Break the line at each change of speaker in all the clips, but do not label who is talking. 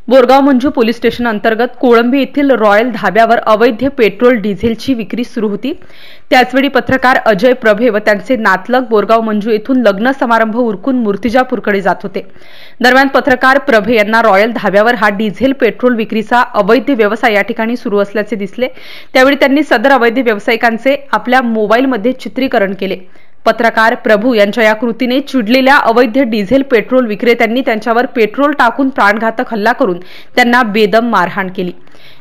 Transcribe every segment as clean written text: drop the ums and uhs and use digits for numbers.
Borgaon Manju police station अंतर्गत कोळंबी येथील रॉयल धाब्यावर अवैध पेट्रोल डिझेलची विक्री सुरू होती। त्याचवेळी पत्रकार अजय प्रभे व त्यांचे नातलग बोरगाव मंजू येथून लग्न समारंभ उरकून मूर्तिजापूरकडे जात होते। दरम्यान पत्रकार प्रभे यांना रॉयल धाब्यावर हा डिझेल पेट्रोल विक्रीचा अवैध व्यवसाय या ठिकाणी सुरू असल्याचे दिसले। त्यावेळी त्यांनी सदर अवैध व्यावसायिकांचे आपल्या मोबाईलमध्ये चित्रीकरण केले। पत्रकार प्रभू यांच्या या कृतीने चिडलेल्या अवैध डिझेल पेट्रोल विक्रेत्यांनी त्यांच्यावर पेट्रोल टाकून प्राणघातक हल्ला करून त्यांना बेदम मारहाण केली।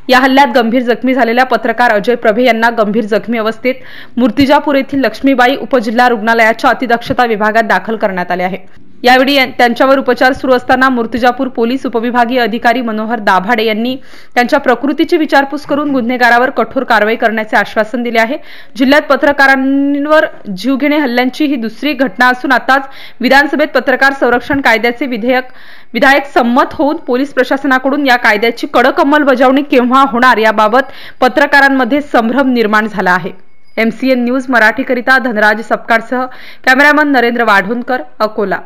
या हल्ल्यात गंभीर जखमी झालेल्या पत्रकार अजय प्रभे यांना गंभीर जखमी अवस्थेत मूर्तिजापूर येथील लक्ष्मीबाई उपजिल्हा रुग्णालयाच्या अतिदक्षता विभागात दाखल करण्यात आले आहे। यावेळी त्यांच्यावर उपचार सुरू असताना मूर्तिजापूर पोलीस उपविभागीय अधिकारी मनोहर दाभाडे यांनी त्यांच्या प्रकृतीची विचारपूस करून गुन्हेगारावर कठोर कारवाई करण्याचे आश्वासन दिले आहे। जिल्ह्यात पत्रकारांवर जीवघेणे हल्ल्यांची ही दुसरी घटना असून आताच विधानसभेत पत्रकार संरक्षण कायद्याचे विधायक संमत होऊन पोलीस प्रशासनाकडून या कायद्याची कडक अंमलबजावणी केव्हा होणार याबाबत पत्रकारांमध्ये संभ्रम निर्माण झाला आहे। MCN न्यूज मराठीकरिता धनराज सपकाळसह कॅमेरामन नरेंद्र वाढोणकर, अकोला।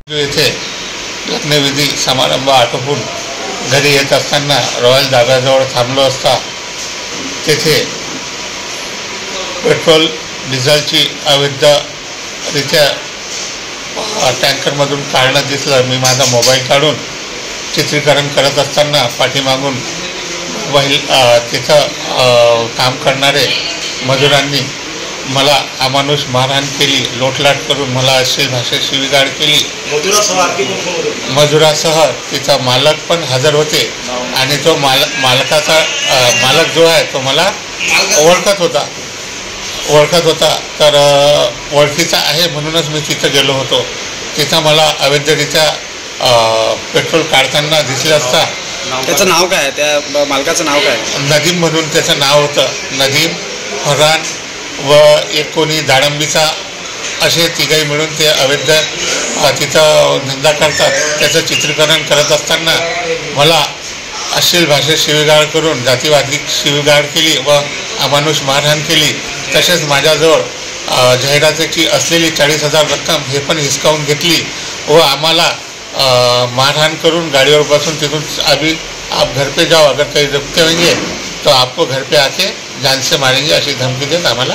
येथे लग्नविधी समारंभ आटोपून घरी येत असताना रॉयल धाब्याजवळ थांबलो असता तेथे पेट्रोल डिझेलची अवैधरित्या टँकरमधून काढणं दिसलं। मी माझा मोबाईल काढून चित्रीकरण करत असताना पाठीमागून तिथं काम करणारे मजुरांनी मला अमानुष मारहाण केली, लोटलाट करून मला अश्लील भाषेत शिवीगाळ केली। मजुरासह तिचा मालक पण हजर होते आणि तो मालक जो आहे तो मला ओळखत होता तर ओळखीचा आहे म्हणूनच मी तिथं गेलो होतो। तिथं मला अवैधरित्या पेट्रोल काढताना दिसले असता
त्याचं नाव काय, त्या मालकाचं नाव काय?
नदीम म्हणून त्याचं नाव होतं। नदीम, फरहान व एक कोणी दाडंबीचा असे तिघही मिळून ते अवैध तिथं धंदा करतात। त्याचं चित्रीकरण करत असताना मला अश्लील भाषेत शिवीगाळ करून जातीवादी शिवीगाळ केली व अमानुष मारहाण केली। तसेच माझ्याजवळ जाहिरातीची असलेली 40,000 रक्कम हे पण हिसकावून घेतली व आम्हाला मारहाण करून गाड़ीवर बसून तिथून अभी आप घर पे जाओ, अगर कहीं रुकते होंगे तो आपको घर पे आके जान से मारेंगे अशी धमकी देत आम्हाला